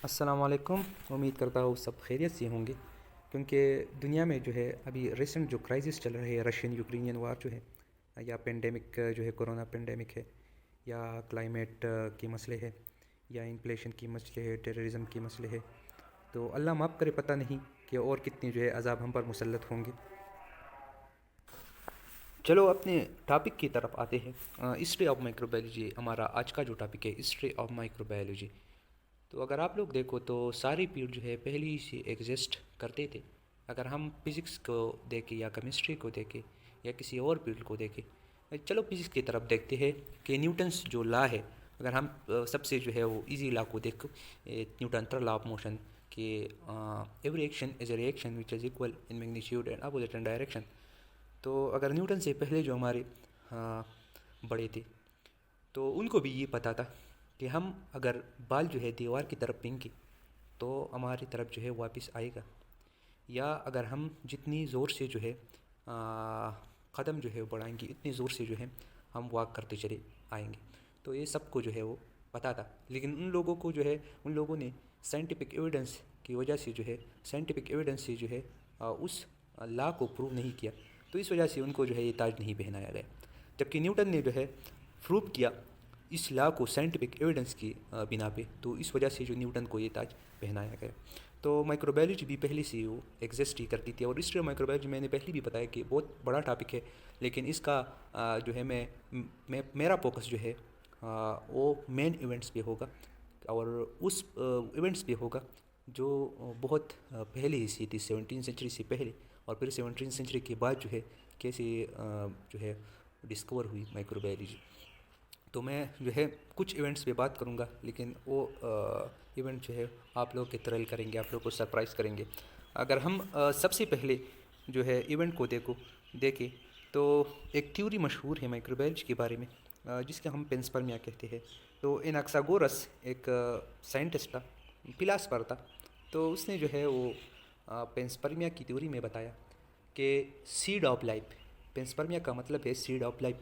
السلام علیکم. امید کرتا ہوں سب خیریت سے ہوں گے، کیونکہ دنیا میں جو ہے ابھی ریسنٹ جو کرائسس چل رہے ہیں، رشین یوکرینین وار جو ہے، یا پینڈیمک جو ہے کورونا پینڈیمک ہے، یا کلائمیٹ کے مسئلے ہے، یا انفلیشن کی مسئلے ہے، ٹیررزم کی مسئلے ہے، تو اللہ معاف کرے، پتہ نہیں کہ اور کتنے جو ہے عذاب ہم پر مسلط ہوں گے. چلو اپنے ٹاپک کی طرف آتے ہیں. ہسٹری آف مائکرو بایولوجی ہمارا آج کا جو ٹاپک ہے، ہسٹری آف مائکرو بایولوجی. تو اگر آپ لوگ دیکھو تو ساری فیلڈ جو ہے پہلے ہی سے ایگزسٹ کرتے تھے. اگر ہم فزکس کو دیکھیں یا کیمسٹری کو دیکھیں یا کسی اور فیلڈ کو دیکھیں، چلو فزکس کی طرف دیکھتے ہیں کہ نیوٹنس جو لا ہے، اگر ہم سب سے جو ہے وہ ایزی لا کو دیکھو، Newton third law of motion, کہ every action is a reaction which is equal in magnitude and opposite in direction. تو اگر نیوٹن سے پہلے جو ہمارے بڑے تھے تو ان کو بھی یہ پتہ تھا کہ ہم اگر بال جو ہے دیوار کی طرف پھینکیں تو ہماری طرف جو ہے واپس آئے گا، یا اگر ہم جتنی زور سے جو ہے قدم جو ہے بڑھائیں گے، اتنی زور سے جو ہے ہم واک کرتے چلے آئیں گے. تو یہ سب کو جو ہے وہ پتہ تھا، لیکن ان لوگوں نے سائنٹیفک ایویڈنس کی وجہ سے جو ہے اس لا کو پروو نہیں کیا. تو اس وجہ سے ان کو جو ہے یہ تاج نہیں پہنایا گیا، جبکہ نیوٹن نے جو ہے پروو کیا اس لا کو سائنٹیفک ایویڈنس کی بنا پہ. تو اس وجہ سے جو نیوٹن کو یہ تاج پہنایا گیا. تو مائکرو بایولوجی بھی پہلے سے وہ ایگزسٹ ہی کرتی تھی، اور ہسٹری آف مائکرو بایولوجی میں نے پہلے بھی بتایا کہ بہت بڑا ٹاپک ہے، لیکن اس کا جو ہے میرا فوکس جو ہے وہ مین ایونٹس پہ ہوگا، اور اس ایونٹس پہ ہوگا جو بہت پہلے سے تھی، 17 سینچری سے پہلے، اور پھر 17 سینچری کے بعد جو ہے کیسے جو ہے ڈسکور ہوئی مائکرو بایولوجی. تو میں جو ہے کچھ ایونٹس پہ بات کروں گا، لیکن وہ ایونٹ جو ہے آپ لوگ کے تھرل کریں گے، آپ لوگ کو سرپرائز کریں گے. اگر ہم سب سے پہلے جو ہے ایونٹ کو دیکھیں تو ایک تھیوری مشہور ہے مائکرو بایولوجی کے بارے میں، جس کے ہم پینسپرمیا کہتے ہیں. تو اناکساگورس ایک سائنٹسٹ تھا، فلاسفر تھا. تو اس نے جو ہے وہ پینسپرمیا کی تھیوری میں بتایا کہ سیڈ آف لائف، پینسپرمیا کا مطلب ہے سیڈ آف لائف،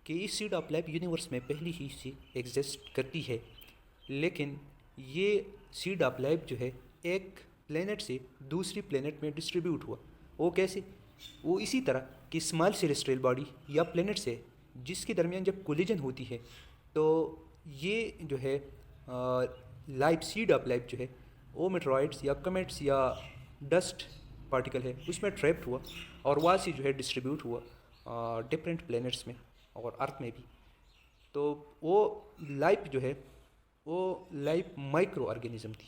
کہ یہ سیڈ آف لائف یونیورس میں پہلی ہی سے ایگزسٹ کرتی ہے، لیکن یہ سیڈ آف لائف جو ہے ایک پلینٹ سے دوسری پلینٹ میں ڈسٹریبیوٹ ہوا. وہ کیسے؟ وہ اسی طرح کہ اسمال سیلسٹریل باڈی یا پلینٹ سے جس کے درمیان جب کولیجن ہوتی ہے تو یہ جو ہے لائف، سیڈ آف لائف جو ہے وہ میٹرائڈس یا کمیٹس یا ڈسٹ پارٹیکل ہے اس میں ٹریپڈ ہوا، اور وہاں سے جو ہے ڈسٹریبیوٹ ہوا ڈفرینٹ پلینٹس میں اور ارتھ میں بھی. تو وہ لائف جو ہے وہ لائف مائکرو آرگینزم تھی.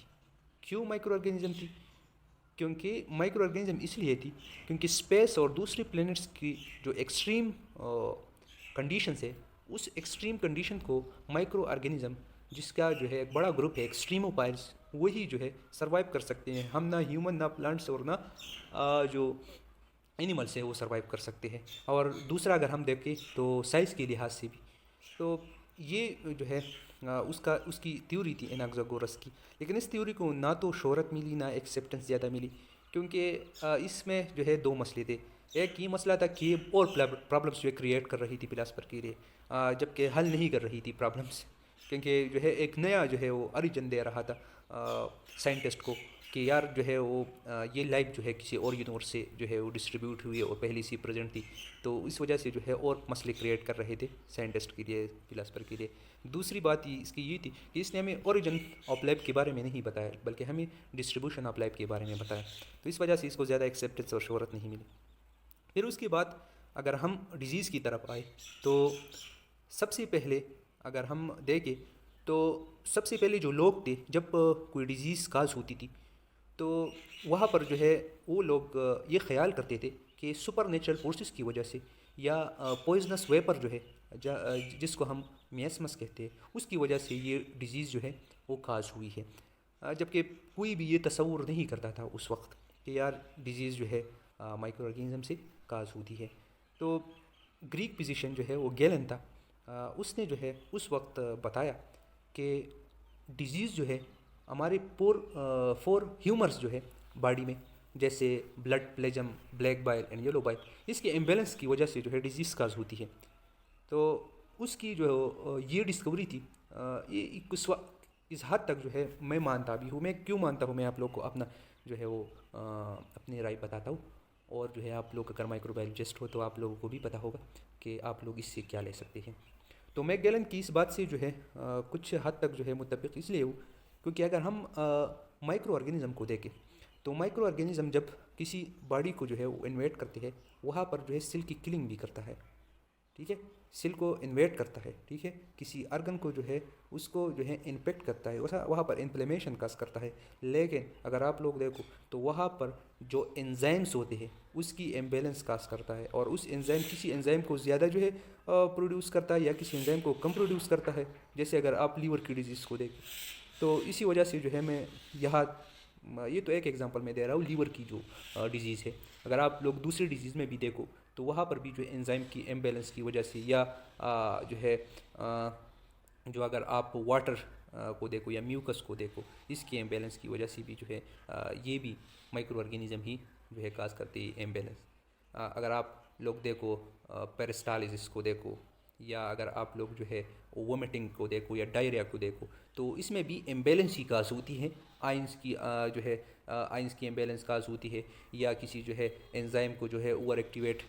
کیوں مائکرو آرگینزم تھی؟ کیونکہ مائکرو آرگینزم اس لیے تھی کیونکہ اسپیس اور دوسری پلینٹس کی جو ایکسٹریم کنڈیشنس ہے، اس ایکسٹریم کنڈیشن کو مائکرو آرگینزم، جس کا جو ہے ایک بڑا گروپ ہے ایکسٹریموفائلس، وہی جو ہے سروائیو کر سکتے ہیں. ہم نہ ہیومن، نہ پلانٹس، اور نہ جو اینیملس ہیں وہ سروائیو کر سکتے ہیں. اور دوسرا اگر ہم دیکھیں تو سائز کے لحاظ سے بھی، تو یہ جو ہے اس کی تھیوری تھی اناکساگورس کی. لیکن اس تھیوری کو نہ تو شہرت ملی، نہ ایکسیپٹنس زیادہ ملی، کیونکہ اس میں جو ہے دو مسئلے تھے. ایک یہ مسئلہ تھا کہ اور پرابلمس جو ہے کریٹ کر رہی تھی فلاسفر کے لیے، جبکہ حل نہیں کر رہی تھی پرابلمس، کیونکہ جو ہے ایک نیا جو ہے وہ اوریجن دے رہا تھا سائنٹسٹ کو کہ یار جو ہے وہ یہ لائف جو ہے کسی اور یونیورس سے جو ہے وہ ڈسٹریبیوٹ ہوئی ہے اور پہلے سے پریزنٹ تھی. تو اس وجہ سے جو ہے اور مسئلے کریٹ کر رہے تھے سائنٹسٹ کے لیے، فلاسفر کے لیے. دوسری بات اس کی یہ تھی کہ اس نے ہمیں اوریجن آف لائف کے بارے میں نہیں بتایا، بلکہ ہمیں ڈسٹریبیوشن آف لائف کے بارے میں بتایا. تو اس وجہ سے اس کو زیادہ ایکسیپٹنس اور شہرت نہیں ملی. پھر اس کے بعد اگر ہم ڈیزیز کی طرف آئے تو سب سے پہلے اگر ہم دیکھیں تو سب سے پہلے جو لوگ تھے، جب کوئی ڈیزیز کاز ہوتی تھی تو وہاں پر جو ہے وہ لوگ یہ خیال کرتے تھے کہ سپر نیچرل فورسز کی وجہ سے، یا پوائزنس ویپر جو ہے جس کو ہم میاسمس کہتے ہیں، اس کی وجہ سے یہ ڈیزیز جو ہے وہ کاز ہوئی ہے. جبکہ کوئی بھی یہ تصور نہیں کرتا تھا اس وقت کہ یار ڈیزیز جو ہے مائکرو آرگینزم سے کاز ہوتی ہے. تو گریک فزیشین جو ہے وہ گیلن تھا، اس نے جو ہے اس وقت بتایا کہ ڈیزیز جو ہے ہمارے فور ہیومرس جو ہے باڈی میں، جیسے blood phlegm, black bile and yellow bile, اس کے امبیلنس کی وجہ سے جو ہے ڈیزیز کاز ہوتی ہے. تو اس کی جو یہ ڈسکوری تھی، یہ اس حد تک جو ہے میں مانتا بھی ہوں. میں کیوں مانتا ہوں، میں آپ لوگ کو اپنا جو ہے وہ اپنی رائے بتاتا ہوں. اور جو ہے آپ لوگ اگر مائکرو بایولوجسٹ ہو تو آپ لوگوں کو بھی پتہ ہوگا کہ آپ لوگ اس سے کیا لے سکتے ہیں. تو میک گیلن کی اس بات سے جو ہے کچھ حد تک جو ہے متفق اس لیے ہوں کیونکہ اگر ہم مائکرو آرگینزم کو دیکھیں تو مائکرو آرگینزم جب کسی باڈی کو جو ہے وہ انویٹ کرتے ہیں وہاں پر جو ہے سیل کی کلنگ بھی کرتا ہے. ٹھیک ہے، سیل کو انویٹ کرتا ہے. ٹھیک ہے، کسی آرگن کو جو ہے اس کو جو ہے انفیکٹ کرتا ہے، وہاں پر انفلیمیشن کاز کرتا ہے. لیکن اگر آپ لوگ دیکھو تو وہاں پر جو انزائمس ہوتے ہیں اس کی امبیلنس کاز کرتا ہے، اور اس انزائم کسی انزائم کو زیادہ جو ہے پروڈیوس کرتا ہے یا کسی انزائم کو کم پروڈیوس کرتا ہے. جیسے اگر آپ لیور کی ڈیزیز کو دیکھیں تو اسی وجہ سے جو ہے میں یہاں یہ تو ایک ایگزامپل میں دے رہا ہوں لیور کی جو ڈیزیز ہے. اگر آپ لوگ دوسری ڈیزیز میں بھی دیکھو تو وہاں پر بھی جو انزائم کی امبیلنس کی وجہ سے یا جو ہے جو اگر آپ واٹر کو دیکھو یا میوکس کو دیکھو اس کی امبیلنس کی وجہ سے بھی جو ہے یہ بھی مائکرو آرگینزم ہی جو ہے کاز کرتی ہے امبیلنس. اگر آپ لوگ دیکھو پیرسٹالسس کو دیکھو یا اگر آپ لوگ جو ہے وومٹنگ کو دیکھو یا ڈائریا کو دیکھو تو اس میں بھی امبیلنس ہی کاز ہوتی ہے. آئنس کی جو ہے آئنس کی امبیلنس کاز ہوتی ہے یا کسی جو ہے انزائم کو جو ہے اوور ایکٹیویٹ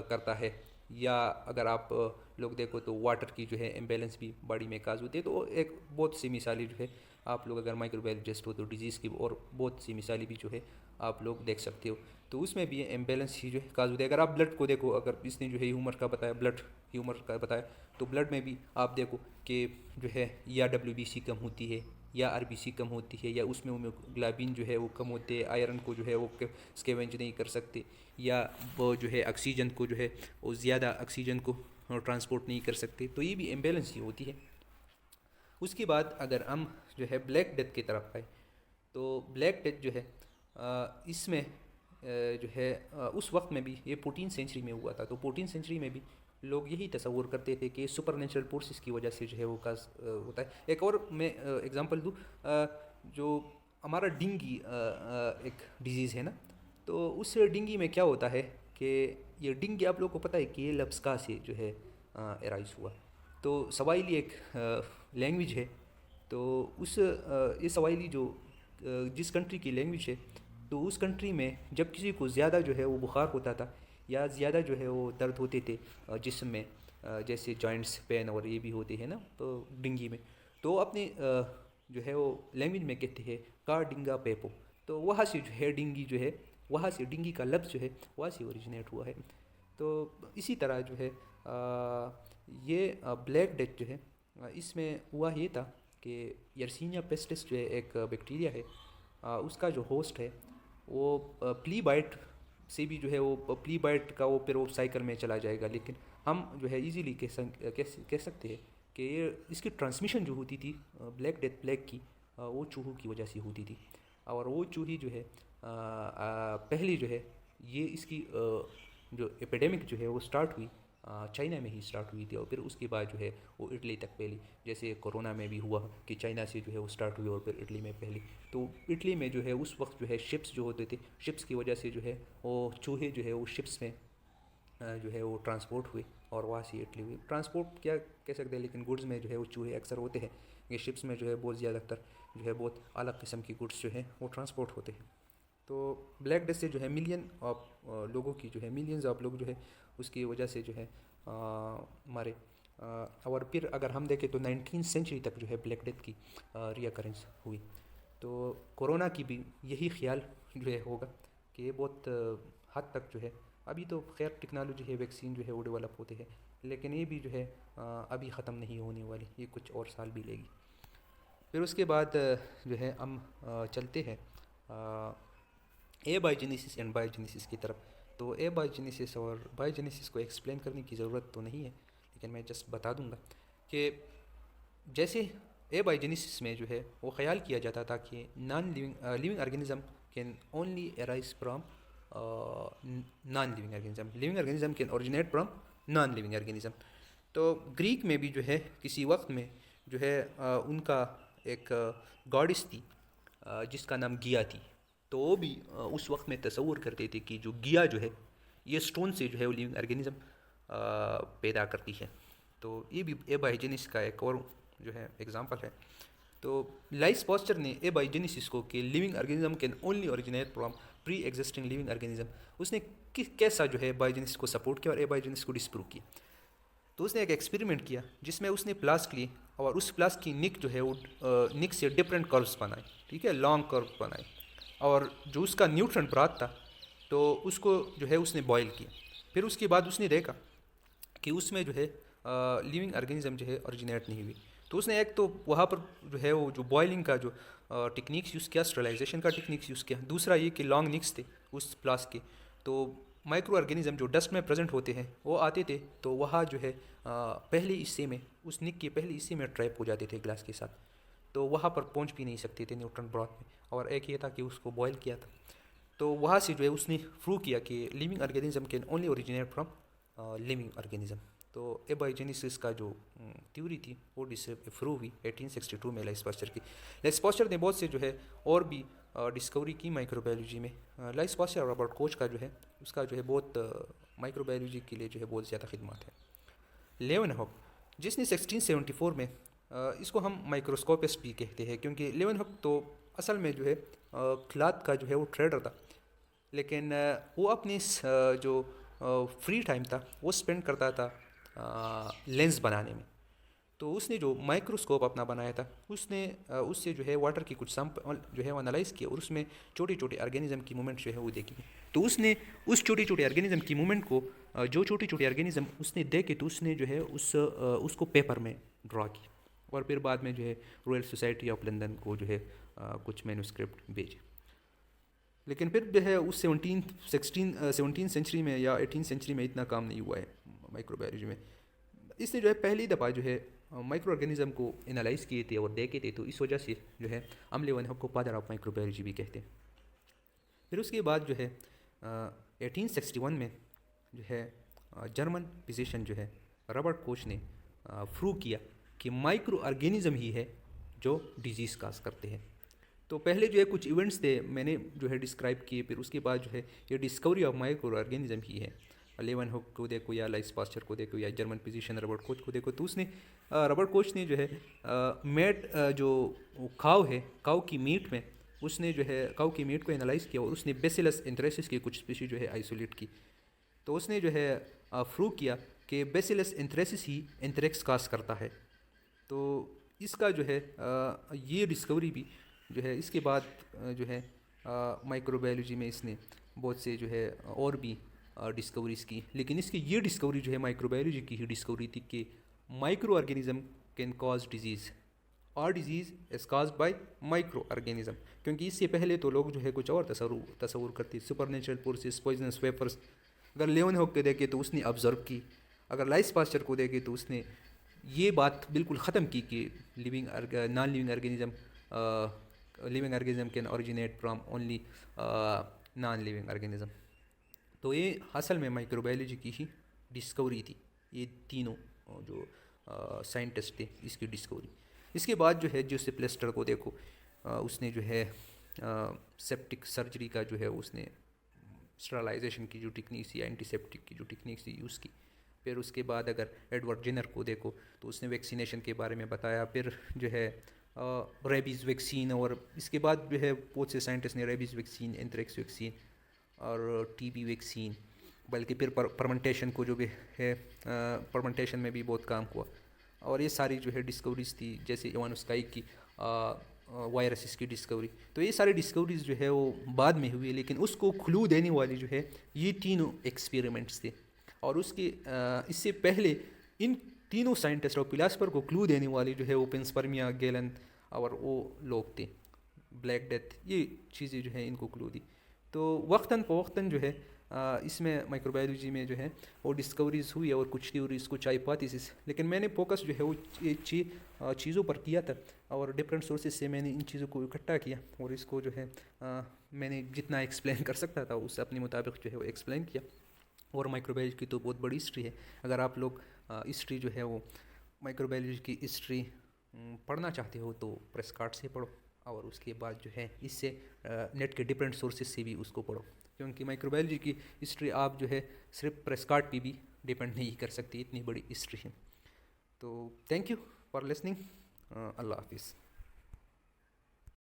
کرتا ہے. یا اگر آپ لوگ دیکھو تو واٹر کی جو ہے امبیلنس بھی باڈی میں کاز ہوتی ہے. تو ایک بہت سی مثالیں جو ہے آپ لوگ اگر مائکرو بایولوجسٹ ہو تو ڈیزیز کی اور بہت سی مثالیں بھی جو ہے آپ لوگ دیکھ سکتے ہو. تو اس میں بھی یہ امبیلنس ہی جو ہے کاز ہوتی ہے. اگر آپ بلڈ کو دیکھو، اگر اس نے جو ہے ہیومر کا بتایا بلڈ ہیومر کا بتایا تو بلڈ میں بھی آپ دیکھو کہ جو ہے یا WBC کم ہوتی ہے یا RBC کم ہوتی ہے یا اس میں گلابین جو ہے وہ کم ہوتے ہیں. آئرن کو جو ہے وہ اسکیونج نہیں کر سکتے یا وہ جو ہے آکسیجن کو جو ہے وہ زیادہ آکسیجن کو ٹرانسپورٹ نہیں کر سکتے. تو یہ بھی امبیلنس ہی ہوتی ہے. اس کے بعد اگر ہم جو ہے بلیک ڈیتھ کی طرف آئے تو بلیک ڈیتھ جو ہے اس میں جو ہے اس وقت میں بھی یہ 14 سینچری میں ہوا تھا. تو 14 سینچری میں بھی لوگ یہی تصور کرتے تھے کہ سپر نیچرل فورسز کی وجہ سے جو ہے وہ کاز ہوتا ہے. ایک اور میں اگزامپل دوں، جو ہمارا ڈینگی ایک ڈیزیز ہے نا، تو اس ڈینگی میں کیا ہوتا ہے کہ یہ ڈینگی آپ لوگوں کو پتہ ہے کہ یہ لفظ کا سے جو ہے ارائز ہوا. تو سوائلی ایک لینگویج ہے. تو اس یہ سوائلی جو جس کنٹری کی لینگویج ہے تو اس کنٹری میں جب کسی کو زیادہ جو ہے وہ بخار ہوتا تھا یا زیادہ جو ہے وہ درد ہوتے تھے جسم میں، جیسے جوائنٹس پین اور یہ بھی ہوتے ہیں نا تو ڈنگی میں، تو اپنے جو ہے وہ لینگویج میں کہتے ہیں کا ڈنگا پیپو. تو وہاں سے جو ہے ڈنگی جو ہے وہاں سے ڈنگی کا لفظ جو ہے وہاں سے اوریجنیٹ ہوا ہے. تو اسی طرح جو ہے یہ بلیک ڈیتھ جو ہے اس میں ہوا یہ تھا کہ یرسینیا پیسٹس جو ہے ایک بیکٹیریا ہے، اس کا جو ہوسٹ ہے وہ پلی بائٹ سے بھی جو ہے وہ پلی بائٹ کا وہ پھر وہ سائیکل میں چلا جائے گا. لیکن ہم جو ہے ایزیلی کہہ سکتے ہیں کہ یہ اس کی ٹرانسمیشن جو ہوتی تھی بلیک ڈیتھ پلیگ کی وہ چوہوں کی وجہ سے ہوتی تھی. اور وہ چوہی جو ہے پہلی جو ہے یہ اس کی جو ایپیڈیمک جو ہے وہ سٹارٹ ہوئی چائنا میں ہی سٹارٹ ہوئی تھی، اور پھر اس کے بعد جو ہے وہ اٹلی تک پھیلی. جیسے کورونا میں بھی ہوا کہ چائنا سے جو ہے وہ سٹارٹ ہوئی اور پھر اٹلی میں پھیلی. تو اٹلی میں جو ہے اس وقت جو ہے شپس جو ہوتے تھے، شپس کی وجہ سے جو ہے وہ چوہے جو ہے وہ شپس میں جو ہے وہ ٹرانسپورٹ ہوئے اور وہاں سے اٹلی ہوئی. ٹرانسپورٹ کیا کہہ سکتے ہیں، لیکن گڈز میں جو ہے وہ چوہے اکثر ہوتے ہیں. یہ شپس میں جو ہے بہت زیادہ تر جو ہے بہت الگ قسم کی گڈز جو ہیں وہ ٹرانسپورٹ ہوتے ہیں. تو بلیک ڈیتھ سے جو ہے ملین آف لوگوں کی جو ہے ملینز آف لوگ جو ہے اس کی وجہ سے جو ہے مارے. اور پھر اگر ہم دیکھیں تو 19 سینچری تک جو ہے بلیک ڈیتھ کی ری اکرنس ہوئی. تو کورونا کی بھی یہی خیال جو ہے ہوگا کہ یہ بہت حد تک جو ہے ابھی تو خیر ٹیکنالوجی ہے، ویکسین جو ہے وہ ڈیولپ ہوتے ہیں، لیکن یہ بھی جو ہے ابھی ختم نہیں ہونے والی، یہ کچھ اور سال بھی لے گی. پھر اس کے بعد جو ہے ہم چلتے ہیں اے بایوجینیسس اینڈ بایوجینیسس کی طرف. تو اے بایوجینیسس اور بایوجینیسس کو ایکسپلین کرنے کی ضرورت تو نہیں ہے، لیکن میں جسٹ بتا دوں گا کہ جیسے اے بایوجینیسس میں جو ہے وہ خیال کیا جاتا تھا کہ non living organism can only arise from non living organism, living organism can originate from non living organism. تو گریک میں بھی جو ہے کسی وقت میں جو ہے ان کا ایک گاڈس تھی جس کا نام گیا تھی. تو وہ بھی اس وقت میں تصور کرتے تھے کہ جو گیا جو ہے یہ سٹون سے جو ہے وہ لیونگ آرگینزم پیدا کرتی ہے. تو یہ بھی اے بایوجینیسس کا ایک اور جو ہے ایگزامپل ہے. تو لائس پاسچر نے ایبائی کو کہ living organism can only originate from pre existing living organism, اس نے کیسا جو ہے بائیوجینیسس کو سپورٹ کیا اور ایبائی کو ڈسپروو کیا. تو اس نے ایک ایکسپیریمنٹ کیا جس میں اس نے پلاسک لی اور اس پلاسک کی نک جو ہے وہ نک سے ڈفرینٹ کروز بنائے، ٹھیک ہے، لانگ کرو بنائے، اور جو اس کا نیوٹرنٹ برات تھا تو اس کو جو ہے اس نے بوائل کیا. پھر اس کے بعد اس نے دیکھا کہ اس میں جو ہے لیونگ آرگینزم جو ہے اوریجنیٹ نہیں ہوئی. تو اس نے ایک تو وہاں پر جو ہے وہ جو بوائلنگ کا جو ٹیکنیکس یوز کیا، اسٹرلائزیشن کا ٹیکنیکس یوز کیا. دوسرا یہ کہ لانگ نکس تھے اس پلاسک کے، تو مائکرو آرگینزم جو ڈسٹ میں پریزنٹ ہوتے ہیں وہ آتے تھے تو وہاں جو ہے پہلے حصے میں اس نک کے پہلے حصے میں ٹریپ ہو جاتے تھے گلاس کے ساتھ، تو وہاں پر پہنچ بھی نہیں سکتے تھے نیوٹرن برات میں. اور ایک یہ تھا کہ اس کو بوائل کیا تھا. تو وہاں سے جو ہے اس نے پروو کیا کہ living organism can only originate from living organism. تو ایبائی کا جو تھیوری تھی وہ پروو ہوئی 1862 میں لائس پاسچر کی. لائس پاسچر نے بہت سے جو ہے اور بھی ڈسکوری کی مائکرو بایولوجی میں. لائس پاسچر اور رابرٹ کوچ کا جو ہے اس کا جو ہے بہت مائکرو بایولوجی کے لیے جو ہے بہت زیادہ خدمات ہیں. لیون ہاک جس نے 1674 میں اس کو ہم مائکروسکوپسٹ بھی کہتے ہیں کیونکہ لیون ہاک تو اصل میں جو ہے کلاتھ کا جو ہے وہ ٹریڈر تھا، لیکن وہ اپنی جو فری ٹائم تھا وہ اسپینڈ کرتا تھا لینس بنانے میں. تو اس نے جو مائکروسکوپ اپنا بنایا تھا اس نے اس سے جو ہے واٹر کی کچھ سیمپل جو ہے وہ انالائز کیا اور اس میں چھوٹے چھوٹے آرگینزم کی موومنٹ جو ہے وہ دیکھی. تو اس نے اس چھوٹے چھوٹے آرگینزم کی موومنٹ کو جو چھوٹے چھوٹے آرگینزم اس نے دیکھے تو اس نے جو ہے اس کو پیپر میں ڈرا کی اور پھر بعد میں جو ہے رویل سوسائٹی آف لندن کو جو ہے کچھ مینوسکرپٹ بھیجے. لیکن پھر جو ہے اس 17 سینچری میں یا 18 سینچری میں اتنا کام نہیں ہوا ہے مائکرو بایولوجی میں. اس نے جو ہے پہلی دفعہ جو ہے مائکرو آرگینزم کو انالائز کیے تھے اور دیکھے تھے، تو اس وجہ سے جو ہے ہم لیون ہاک کو فادر آف مائکرو بایولوجی بھی کہتے ہیں. پھر اس کے بعد جو ہے 1861 میں جو ہے جرمن فزیشین جو ہے رابرٹ کوچ نے پروو کیا کہ مائکرو آرگینزم ہی ہے جو ڈیزیز کاز کرتے ہیں. تو پہلے جو ہے کچھ ایونٹس تھے میں نے جو ہے ڈسکرائب کیے، پھر اس کے بعد جو ہے یہ ڈسکوری آف مائکرو آرگینزم ہی ہے. لیون ہاک کو دیکھو یا لائس پاسچر کو دیکھو یا جرمن فزیشین رابرٹ کوچ کو دیکھو، تو اس نے رابرٹ کوچ نے جو ہے میٹ جو کاؤ ہے، کاؤ کی میٹ میں اس نے جو ہے کاؤ کی میٹ کو انالائز کیا اور اس نے بیسیلس انتھریسس کی کچھ اسپیشی جو ہے آئسولیٹ کی. تو اس نے جو ہے پروو کیا کہ بیسیلس انتھریسس ہی انتھریکس کاز کرتا ہے. تو اس کا جو ہے یہ ڈسکوری بھی جو ہے اس کے بعد جو ہے مائکرو بایولوجی میں اس نے بہت سے جو ہے اور بھی ڈسکوریز کی. لیکن اس کی یہ ڈسکوری جو ہے مائکرو بایولوجی کی ہی ڈسکوری تھی کہ microorganism can cause disease اور disease is caused by microorganism. کیونکہ اس سے پہلے تو لوگ جو ہے کچھ اور تصور کرتے، supernatural forces, poisonous vapours. اگر لیون ہاک کو دیکھے تو اس نے آبزرو کی، اگر لائس پاسچر کو دیکھے تو اس نے یہ بات بالکل ختم کی کہ non living organism can originate from only non living organism. تو یہ اصل میں مائکرو بایولوجی کی ہی ڈسکوری تھی، یہ تینوں جو سائنٹسٹ تھے اس کی ڈسکوری. اس کے بعد جو ہے جوزف لیسٹر کو دیکھو، اس نے جو ہے سیپٹک سرجری کا جو ہے اس نے اسٹرلائزیشن کی جو ٹیکنیکس تھی، اینٹی سیپٹک کی جو ٹیکنیکس تھی یوز کی. پھر اس کے بعد اگر ایڈورڈ جینر کو دیکھو تو اس نے ویکسینیشن کے بارے میں بتایا. پھر جو ہے ریبیز ویکسین، اور اس کے بعد جو ہے بہت سے سائنٹسٹ نے ریبیز ویکسین، اینتھریکس ویکسین اور ٹی بی ویکسین، بلکہ پھر پرمنٹیشن کو جو بھی ہے پرمنٹیشن میں بھی بہت کام ہوا. اور یہ ساری جو ہے ڈسکوریز تھی، جیسے ایوانوسکائیک کی وائرسز کی ڈسکوری. تو یہ ساری ڈسکوریز جو ہے وہ بعد میں ہوئی، لیکن اس کو کلو دینے والی جو ہے یہ تینوں ایکسپیریمنٹس تھے. اور اس سے پہلے ان تینوں سائنٹسٹ اور فلاسفر کو کلو دینے والی جو ہے وہ پنسپرمیا، گیلن اور وہ لوگ تھے، بلیک ڈیتھ، یہ چیزیں جو ہیں ان کو کلو دی. تو وقتاً فوقتاً جو ہے اس میں مائکرو بایولوجی میں جو ہے وہ ڈسکوریز ہوئی اور کچھ تھیوریز، کچھ ہائپوتھیسز. لیکن میں نے فوکس جو ہے وہ چیزوں پر کیا تھا اور ڈفرینٹ سورسز سے میں نے ان چیزوں کو اکٹھا کیا اور اس کو جو ہے میں نے جتنا ایکسپلین کر سکتا تھا اس اپنے مطابق جو ہے وہ ایکسپلین کیا. اور مائکرو بایولوجی کی تو بہت بڑی ہسٹری ہے. اگر آپ لوگ ہسٹری جو ہے وہ مائکرو بایولوجی کی ہسٹری پڑھنا چاہتے ہو تو پریس کارڈ سے پڑھو، اور اس کے بعد جو ہے اس سے نیٹ کے ڈفرینٹ سورسز سے بھی اس کو پڑھو. کیونکہ مائکرو بایولوجی کی ہسٹری آپ جو ہے صرف پریس کارڈ پہ بھی ڈپینڈ نہیں کر سکتی، اتنی بڑی ہسٹری ہے. تو تھینک یو فار لسننگ. اللہ حافظ.